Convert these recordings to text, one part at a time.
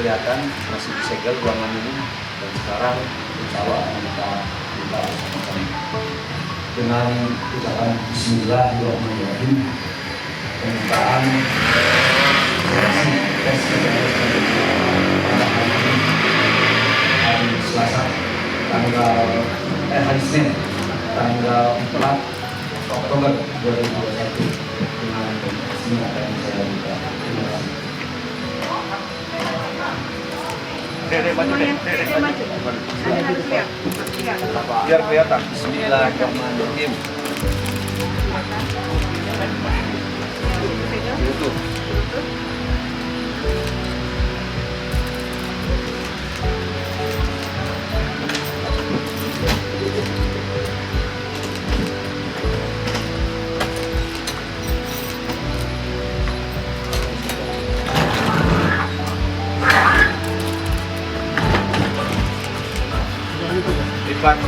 kelihatan masih disegel ruangan ini, dan sekarang insya Allah akan kita buka bersama-sama dengan ucapan Bismillahirrahmanirrahim. Pembukaan sesi tes pada hari Selasa hari Senin tanggal 4 Oktober 2021 dengan ini akan saya buka. Terima kasih. Biar kelihatan. Bismillahirrahmanirrahim. YouTube. Lipat.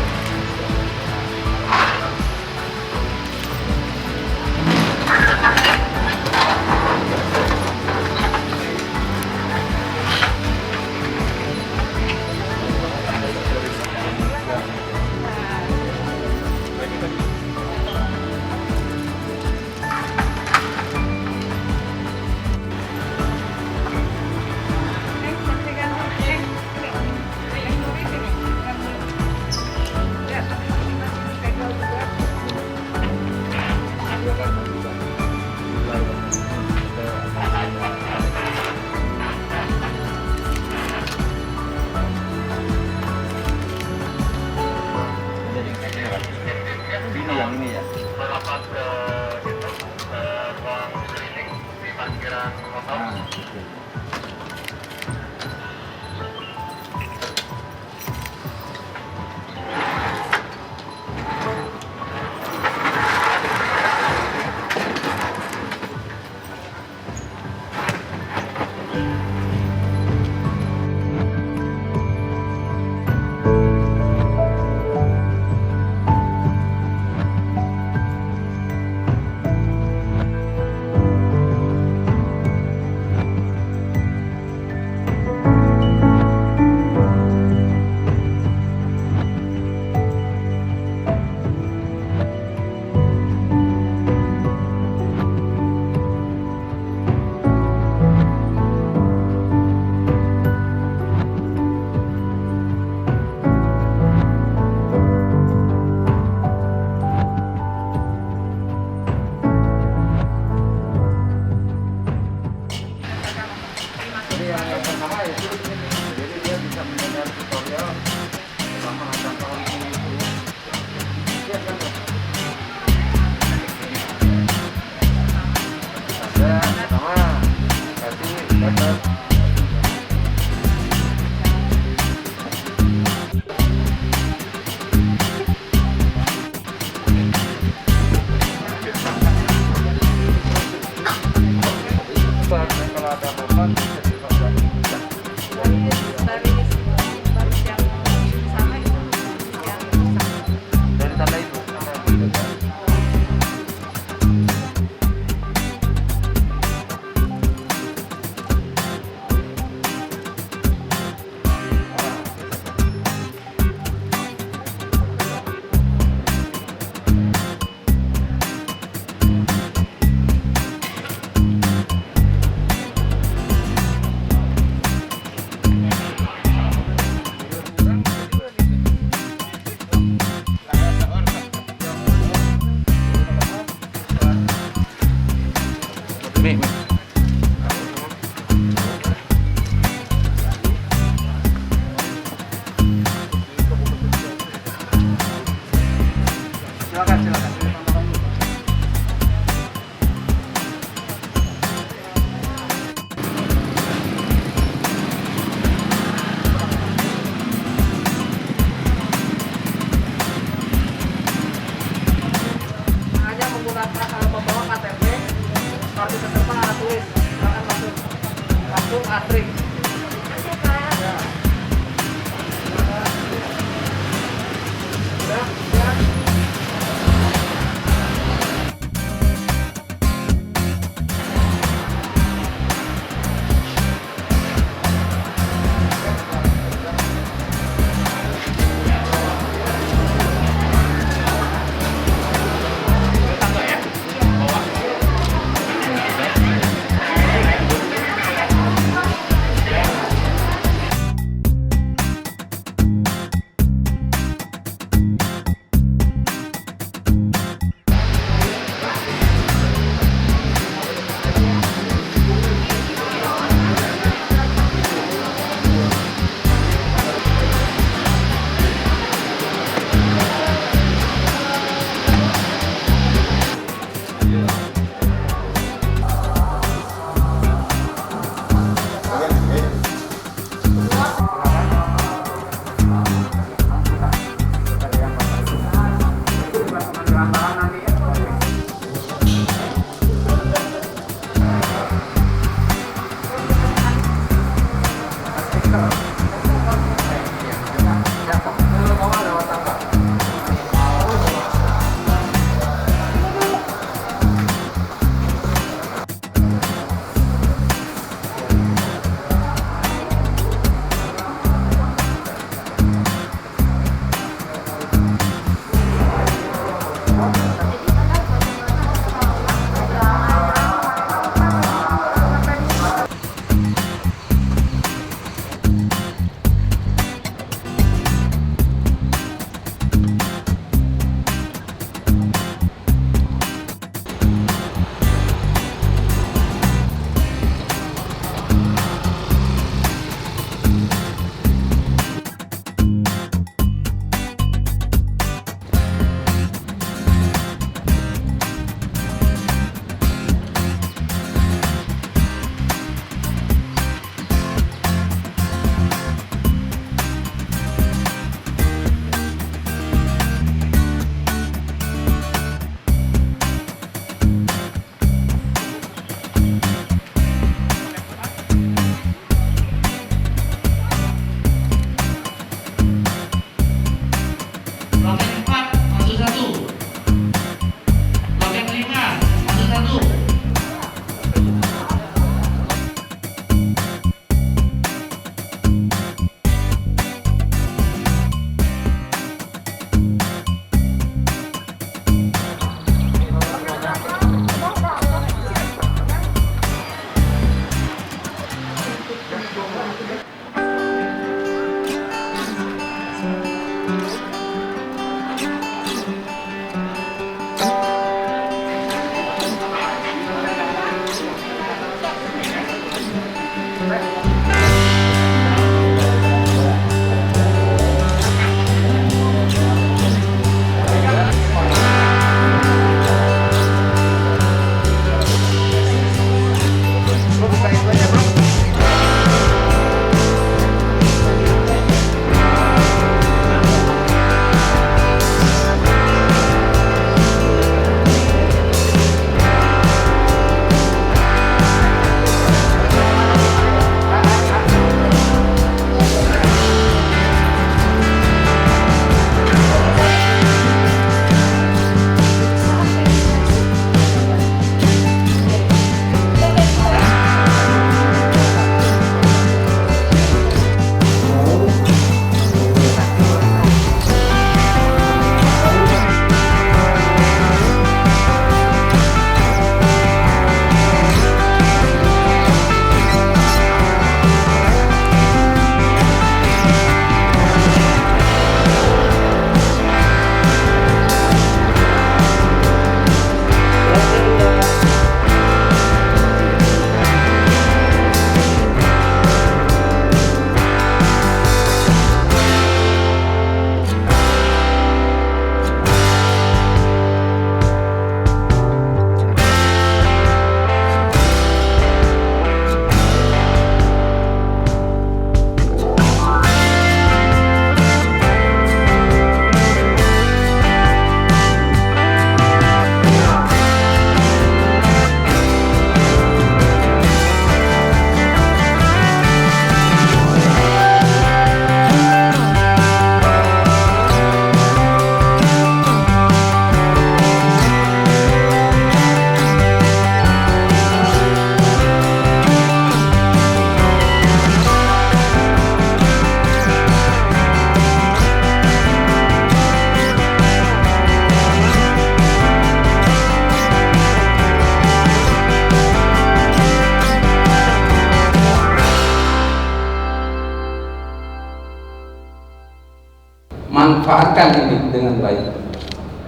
manfaatkan ini dengan baik.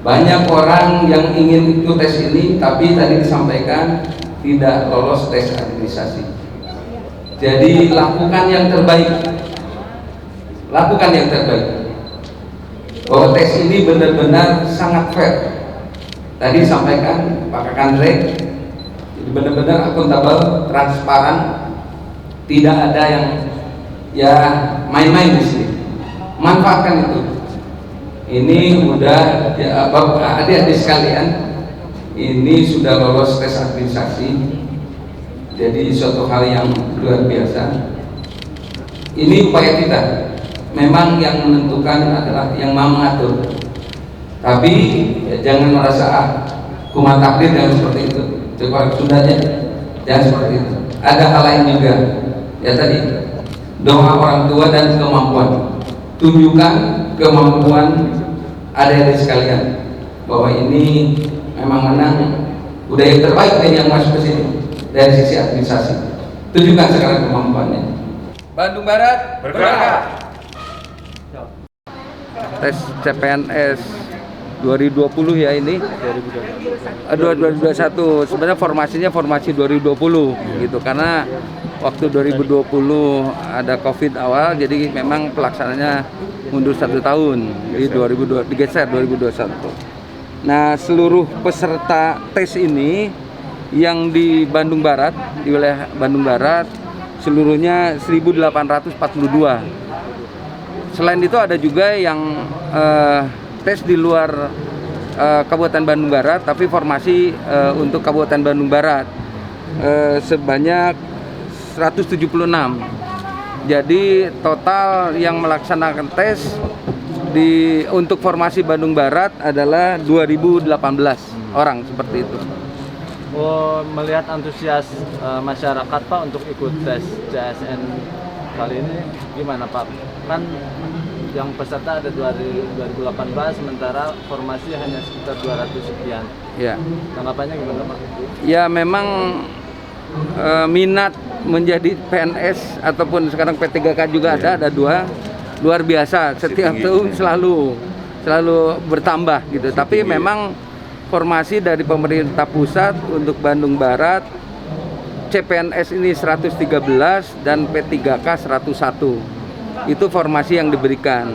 Banyak orang yang ingin ikut tes ini, tapi tadi disampaikan tidak lolos tes administrasi. Jadi lakukan yang terbaik, lakukan yang terbaik. Bahwa tes ini benar-benar sangat fair. Tadi disampaikan Pak Kakandre, benar-benar akuntabel, transparan, tidak ada yang ya main-main di sini. Manfaatkan itu. Ini udah ya, Bapak adik-adik sekalian, ini sudah lolos tes administrasi, jadi suatu hal yang luar biasa. Ini upaya kita. Memang yang menentukan adalah yang Maha mengatur. Tapi ya, jangan merasa kumat takdir, jangan seperti itu. Coba sudahnya, jangan seperti itu. Ada hal lain juga. Ya tadi doa orang tua dan kemampuan. Tunjukkan kemampuan adik-adik sekalian bahwa ini memang menang, udah yang terbaik dan yang masuk ke sini dari sisi administrasi. Tunjukkan sekarang kemampuannya. Bandung Barat berkah. Tes CPNS 2020 ya ini 2021. Sebenarnya formasinya formasi 2020 gitu, karena waktu 2020 ada COVID awal, jadi memang pelaksananya mundur 1 tahun di 2020, digeser 2021. Nah, seluruh peserta tes ini yang di Bandung Barat, di wilayah Bandung Barat, seluruhnya 1842. Selain itu ada juga yang tes di luar Kabupaten Bandung Barat, tapi formasi untuk Kabupaten Bandung Barat sebanyak 176. Jadi total yang melaksanakan tes untuk formasi Bandung Barat adalah 2018 orang, seperti itu. Oh, melihat antusias masyarakat Pak untuk ikut tes CSN kali ini gimana Pak? Kan yang peserta ada 2018, sementara formasi hanya sekitar 200 sekian. Ya. Tanggapannya gimana Pak? Ya memang minat menjadi PNS ataupun sekarang P3K juga ada dua, luar biasa. Setiap tahun selalu bertambah gitu. Tapi memang formasi dari pemerintah pusat untuk Bandung Barat, CPNS ini 113 dan P3K 101. Itu formasi yang diberikan.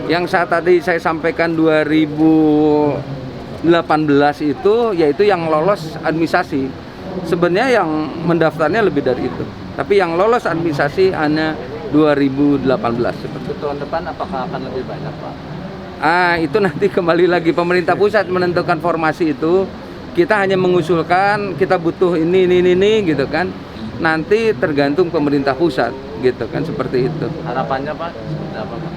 Yang saat tadi saya sampaikan 2018 itu yaitu yang lolos administrasi. Sebenarnya yang mendaftarnya lebih dari itu. Tapi yang lolos administrasi hanya 2018 seperti itu. Tahun depan apakah akan lebih banyak Pak? Itu nanti kembali lagi pemerintah pusat menentukan formasi itu. Kita hanya mengusulkan kita butuh ini gitu kan. Nanti tergantung pemerintah pusat gitu kan, seperti itu. Harapannya Pak apa Pak?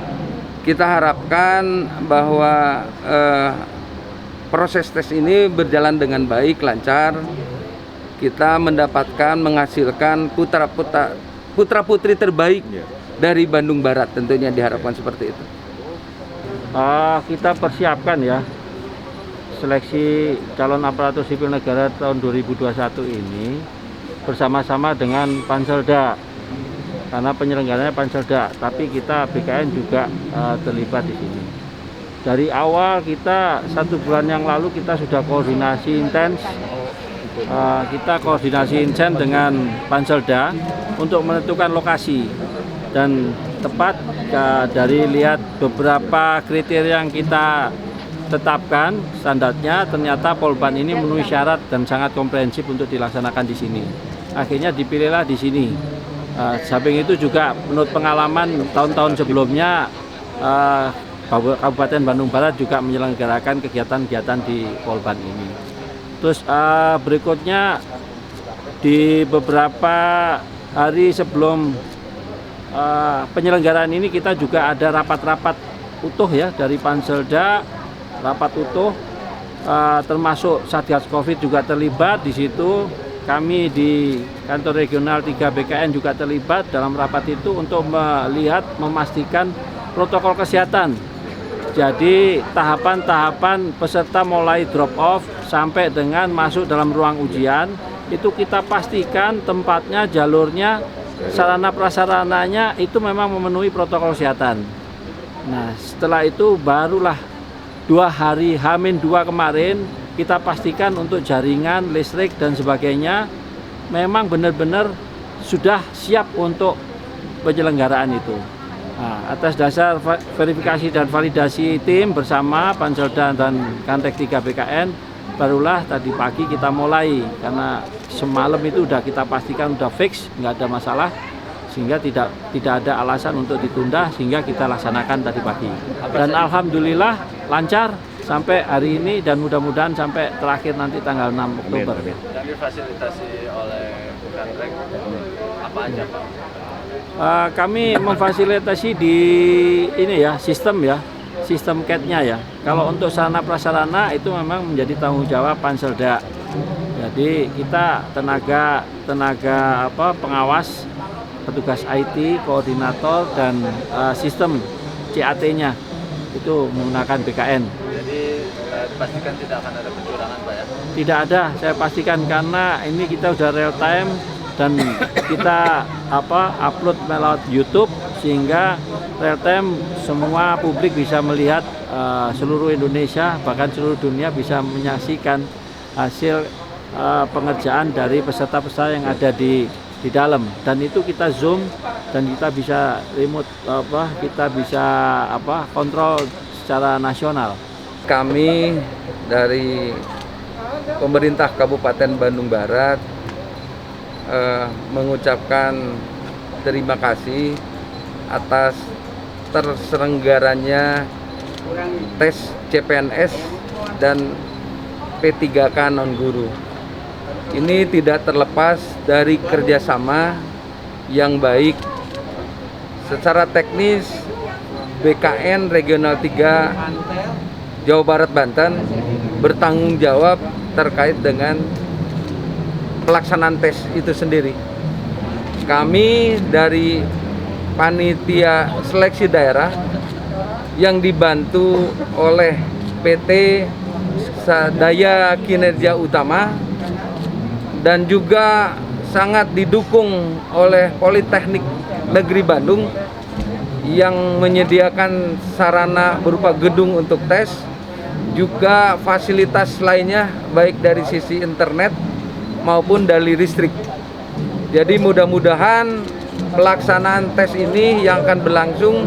Kita harapkan bahwa proses tes ini berjalan dengan baik, lancar. Kita mendapatkan, menghasilkan putra-putri terbaik dari Bandung Barat, tentunya diharapkan seperti itu. Kita persiapkan ya seleksi calon aparatur sipil negara tahun 2021 ini bersama-sama dengan Panselda, karena penyelenggaranya Panselda, tapi kita BKN juga terlibat di sini. Dari awal kita 1 bulan yang lalu kita sudah koordinasi intens. Kita koordinasi intens dengan Panselda untuk menentukan lokasi, dan tepat dari lihat beberapa kriteria yang kita tetapkan standarnya, ternyata Polban ini memenuhi syarat dan sangat komprehensif untuk dilaksanakan di sini. Akhirnya dipilihlah di sini. Samping itu juga menurut pengalaman tahun-tahun sebelumnya, Kabupaten Bandung Barat juga menyelenggarakan kegiatan-kegiatan di Polban ini. Terus berikutnya di beberapa hari sebelum penyelenggaraan ini kita juga ada rapat-rapat utuh ya dari Panselda, rapat utuh termasuk Satgas Covid juga terlibat di situ. Kami di kantor regional 3 BKN juga terlibat dalam rapat itu untuk melihat, memastikan protokol kesehatan. Jadi tahapan-tahapan peserta mulai drop off sampai dengan masuk dalam ruang ujian itu kita pastikan tempatnya, jalurnya, sarana prasarananya itu memang memenuhi protokol kesehatan. Nah setelah itu barulah 2 hari H-2 kemarin kita pastikan untuk jaringan, listrik dan sebagainya memang benar-benar sudah siap untuk penyelenggaraan itu. Nah, atas dasar verifikasi dan validasi tim bersama Panselda dan Kantek 3 BKN, barulah tadi pagi kita mulai, karena semalam itu udah kita pastikan udah fix, nggak ada masalah, sehingga tidak ada alasan untuk ditunda, sehingga kita laksanakan tadi pagi. Dan alhamdulillah lancar sampai hari ini, dan mudah-mudahan sampai terakhir nanti tanggal 6 Oktober. Dan difasilitasi oleh Kantek apa aja Pak? Kami memfasilitasi di ini ya, sistem CAT-nya ya. Kalau untuk sarana prasarana itu memang menjadi tanggung jawab Panselda. Jadi kita tenaga pengawas, petugas IT, koordinator dan sistem CAT-nya itu menggunakan BKN. Jadi dipastikan tidak akan ada kecurangan Pak ya? Tidak ada, saya pastikan, karena ini kita udah real time dan kita upload melalui YouTube, sehingga real time semua publik bisa melihat, seluruh Indonesia bahkan seluruh dunia bisa menyaksikan hasil pengerjaan dari peserta-peserta yang ada di dalam, dan itu kita zoom dan kita bisa remote kita bisa kontrol secara nasional. Kami dari pemerintah Kabupaten Bandung Barat mengucapkan terima kasih atas terselenggaranya tes CPNS dan P3K non-guru. Ini tidak terlepas dari kerjasama yang baik. Secara teknis, BKN Regional 3 Jawa Barat Banten bertanggung jawab terkait dengan pelaksanaan tes itu sendiri. Kami dari panitia seleksi daerah yang dibantu oleh PT Daya Kinerja Utama dan juga sangat didukung oleh Politeknik Negeri Bandung yang menyediakan sarana berupa gedung untuk tes, juga fasilitas lainnya baik dari sisi internet maupun dari listrik. Jadi mudah-mudahan pelaksanaan tes ini yang akan berlangsung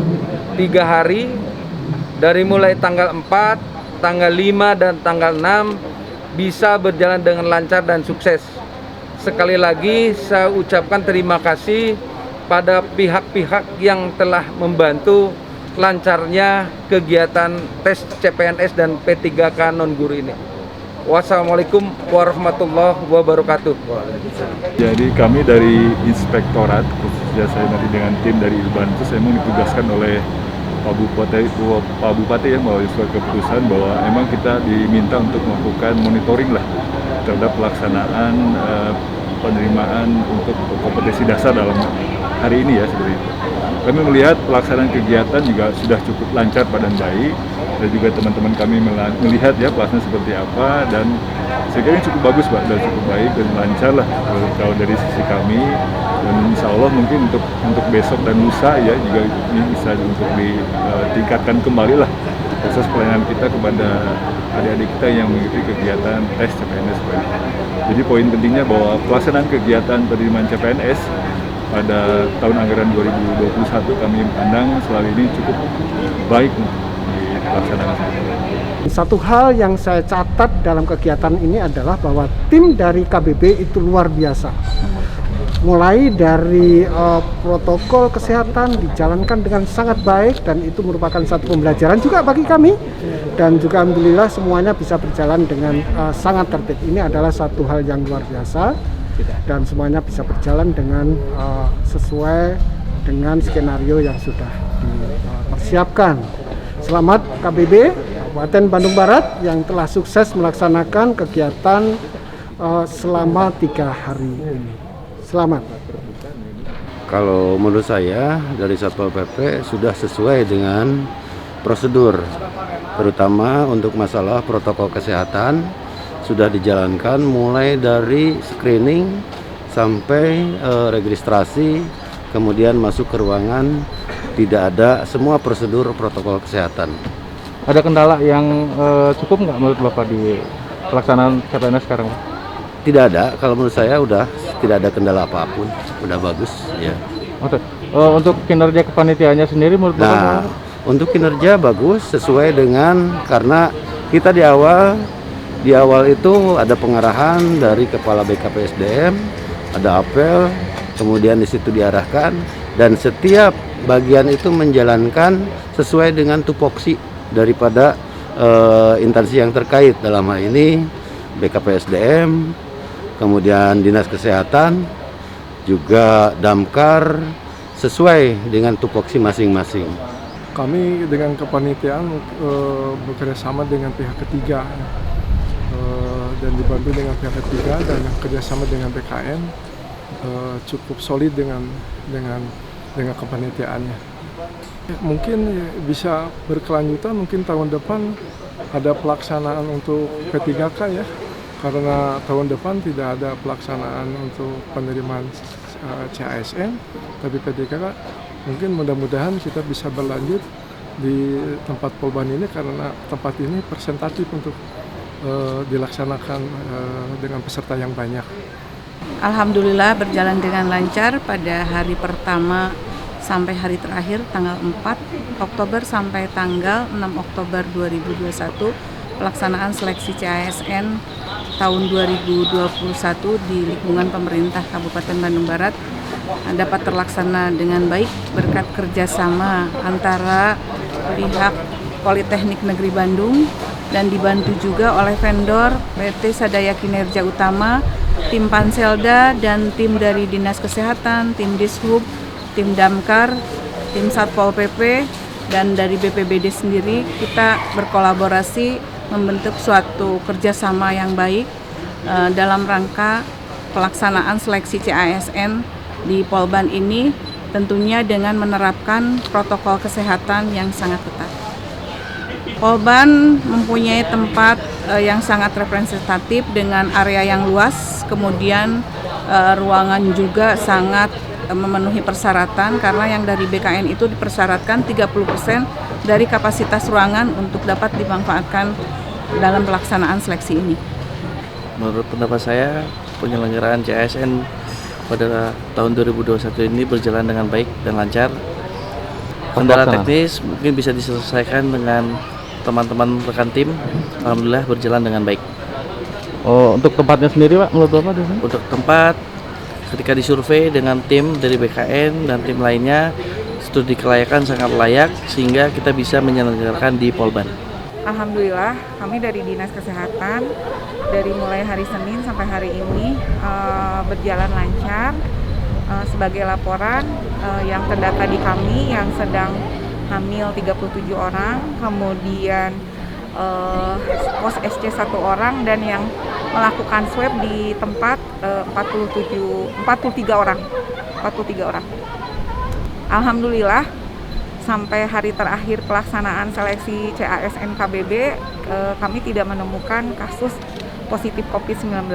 3 hari dari mulai tanggal 4, tanggal 5 dan tanggal 6 bisa berjalan dengan lancar dan sukses. Sekali lagi saya ucapkan terima kasih pada pihak-pihak yang telah membantu lancarnya kegiatan tes CPNS dan P3K non-guru ini. Wassalamualaikum warahmatullahi wabarakatuh. Jadi kami dari Inspektorat, khususnya saya nanti dengan tim dari Ilban, itu saya memang ditugaskan oleh Pak Bupati yang melalui surat keputusan bahwa emang kita diminta untuk melakukan monitoring lah terhadap pelaksanaan penerimaan untuk kompetensi dasar dalam hari ini ya, seperti itu. Kami melihat pelaksanaan kegiatan juga sudah cukup lancar dan baik, dan juga teman-teman kami melihat ya pelaksanaan seperti apa, dan saya kira ini cukup bagus Pak, dan cukup baik dan lancar lah kalau dari sisi kami, dan insya Allah mungkin untuk besok dan lusa ya juga ini bisa untuk ditingkatkan kembali lah proses pelayanan kita kepada adik-adik kita yang mengikuti kegiatan tes CPNS. Jadi poin pentingnya bahwa pelaksanaan kegiatan penerimaan CPNS pada tahun anggaran 2021 kami pandang selama ini cukup baik dilaksanakan. Satu hal yang saya catat dalam kegiatan ini adalah bahwa tim dari KBB itu luar biasa. Mulai dari protokol kesehatan dijalankan dengan sangat baik, dan itu merupakan satu pembelajaran juga bagi kami, dan juga alhamdulillah semuanya bisa berjalan dengan sangat tertib. Ini adalah satu hal yang luar biasa, dan semuanya bisa berjalan dengan sesuai dengan skenario yang sudah dipersiapkan. Selamat KBB Kabupaten Bandung Barat yang telah sukses melaksanakan kegiatan selama 3 hari ini. Selamat. Kalau menurut saya dari Satpol PP sudah sesuai dengan prosedur, terutama untuk masalah protokol kesehatan sudah dijalankan mulai dari screening sampai registrasi, kemudian masuk ke ruangan tidak ada semua prosedur protokol kesehatan. Ada kendala yang cukup nggak menurut Bapak di pelaksanaan CPNS sekarang, Pak? Tidak ada, kalau menurut saya udah tidak ada kendala apapun, udah bagus ya. Oke. Untuk kinerja kepanitiaannya sendiri menurut Bapak Nah, gimana? untuk kinerja bagus sesuai dengan karena kita di awal itu ada pengarahan dari Kepala BKPSDM, ada apel, kemudian di situ diarahkan dan setiap bagian itu menjalankan sesuai dengan tupoksi daripada instansi yang terkait, dalam hal ini BKPSDM, kemudian Dinas Kesehatan, juga Damkar, sesuai dengan tupoksi masing-masing. Kami dengan kepanitiaan bekerja sama dengan pihak ketiga dan dibantu dengan pihak ketiga dan kerjasama dengan BKN cukup solid dengan kepanitiaannya. Mungkin bisa berkelanjutan, mungkin tahun depan ada pelaksanaan untuk P3K ya, karena tahun depan tidak ada pelaksanaan untuk penerimaan CASN, tapi P3K mungkin mudah-mudahan kita bisa berlanjut di tempat Polban ini karena tempat ini presentatif untuk dilaksanakan dengan peserta yang banyak. Alhamdulillah berjalan dengan lancar pada hari pertama sampai hari terakhir tanggal 4 Oktober sampai tanggal 6 Oktober 2021 pelaksanaan seleksi CASN tahun 2021 di lingkungan pemerintah Kabupaten Bandung Barat dapat terlaksana dengan baik berkat kerjasama antara pihak Politeknik Negeri Bandung dan dibantu juga oleh vendor PT Sadaya Kinerja Utama, tim Panselda dan tim dari Dinas Kesehatan, tim Dishub, tim Damkar, tim Satpol PP, dan dari BPBD sendiri kita berkolaborasi membentuk suatu kerjasama yang baik dalam rangka pelaksanaan seleksi CASN di Polban ini, tentunya dengan menerapkan protokol kesehatan yang sangat ketat. Polban mempunyai tempat yang sangat representatif dengan area yang luas, kemudian ruangan juga sangat memenuhi persyaratan karena yang dari BKN itu dipersyaratkan 30% dari kapasitas ruangan untuk dapat dimanfaatkan dalam pelaksanaan seleksi ini. Menurut pendapat saya, penyelenggaraan CASN pada tahun 2021 ini berjalan dengan baik dan lancar. Kendala teknis mungkin bisa diselesaikan dengan teman-teman rekan tim. Alhamdulillah berjalan dengan baik. Oh, untuk tempatnya sendiri, Pak, menurut Bapak? Untuk tempat, ketika disurvei dengan tim dari BKN dan tim lainnya, studi kelayakan sangat layak sehingga kita bisa menyelenggarakan di Polban. Alhamdulillah kami dari Dinas Kesehatan dari mulai hari Senin sampai hari ini berjalan lancar. Sebagai laporan yang terdata di kami yang sedang hamil 37 orang, kemudian pos SC 1 orang dan yang melakukan swab di tempat 43 orang. Alhamdulillah sampai hari terakhir pelaksanaan seleksi CASN KBB kami tidak menemukan kasus positif COVID-19.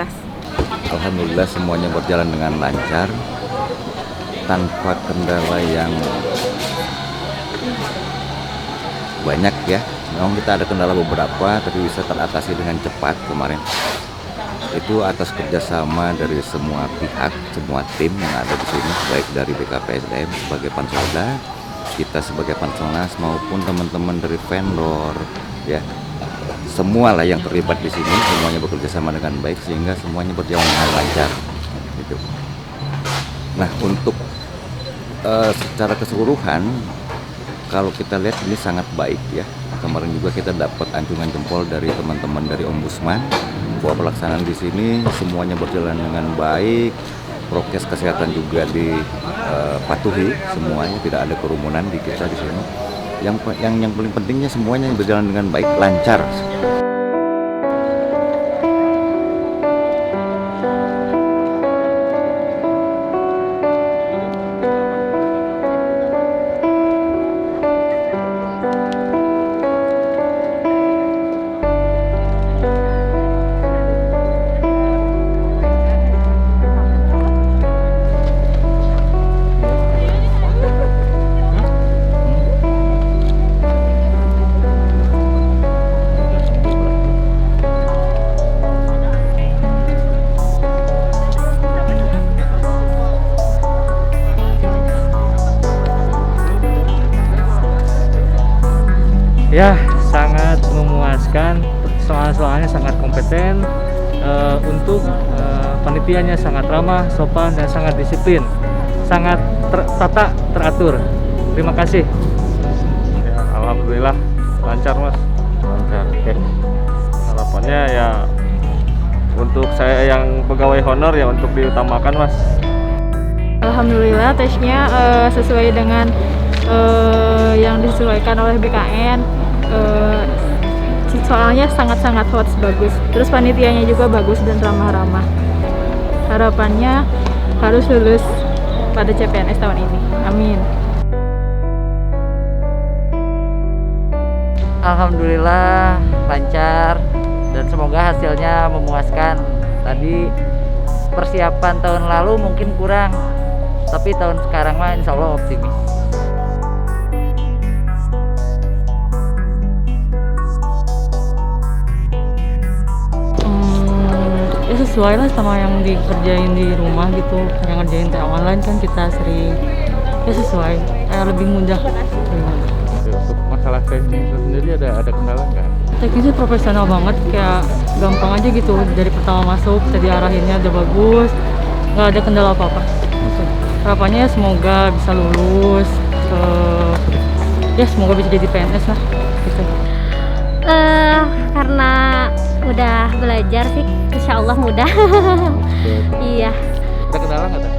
Alhamdulillah semuanya berjalan dengan lancar tanpa kendala yang banyak ya. Memang kita ada kendala beberapa tapi bisa teratasi dengan cepat kemarin. Itu atas kerjasama dari semua pihak, semua tim yang ada di sini, baik dari BKPSDM sebagai Panselda, kita sebagai Panselnas maupun teman-teman dari vendor, ya semua lah yang terlibat di sini, semuanya bekerja sama dengan baik sehingga semuanya berjalan dengan lancar. Gitu. Nah untuk secara keseluruhan, kalau kita lihat ini sangat baik ya. Kemarin juga kita dapat anjungan jempol dari teman-teman dari Ombudsman bahwa pelaksanaan di sini semuanya berjalan dengan baik, prokes kesehatan juga dipatuhi semuanya, tidak ada kerumunan di kita di sini. Yang paling pentingnya semuanya berjalan dengan baik, lancar. Ya, sangat memuaskan, soal-soalnya sangat kompeten, untuk panitianya sangat ramah, sopan, dan sangat disiplin, sangat tertata, teratur. Terima kasih. Ya, alhamdulillah lancar Mas, lancar. Oke. Harapannya ya untuk saya yang pegawai honor ya untuk diutamakan Mas. Alhamdulillah tesnya sesuai dengan yang disesuaikan oleh BKN. Soalnya sangat-sangat hot, bagus. Terus panitianya juga bagus dan ramah-ramah. Harapannya harus lulus pada CPNS tahun ini. Amin. Alhamdulillah lancar dan semoga hasilnya memuaskan. Tadi persiapan tahun lalu mungkin kurang, tapi tahun sekarang mah insya Allah optimis. Ya sesuai lah sama yang dikerjain di rumah gitu, yang ngerjain TA online kan kita sering, ya sesuai, lebih mudah. Untuk masalah teknis sendiri ada kendala nggak? Teknisnya profesional banget, kayak gampang aja gitu, dari pertama masuk tadi arahinnya udah bagus, nggak ada kendala apa-apa. Harapannya semoga bisa lulus, ya semoga bisa jadi PNS lah gitu. Karena udah belajar sih, insya Allah mudah. Iya. Ada kendala nggak?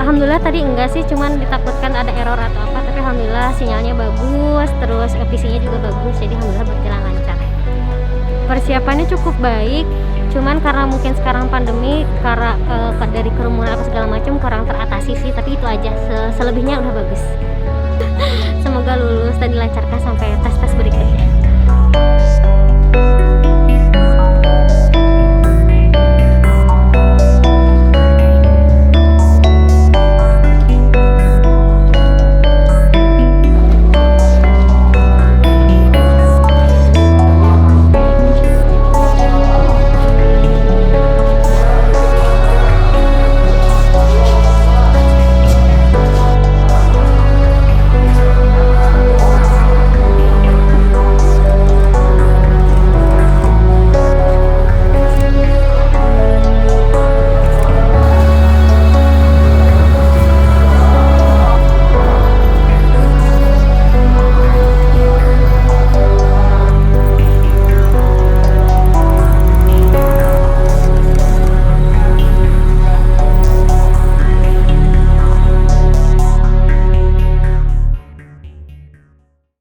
Alhamdulillah tadi enggak sih, cuman ditakutkan ada error atau apa, tapi alhamdulillah sinyalnya bagus, terus PC-nya juga bagus, jadi alhamdulillah berjalan lancar. Persiapannya cukup baik, cuman karena mungkin sekarang pandemi, karena dari kerumunan apa segala macam kurang teratasi sih, tapi itu aja, selebihnya udah bagus. Semoga lulus dan dilancarkan sampai tes-tes berikutnya.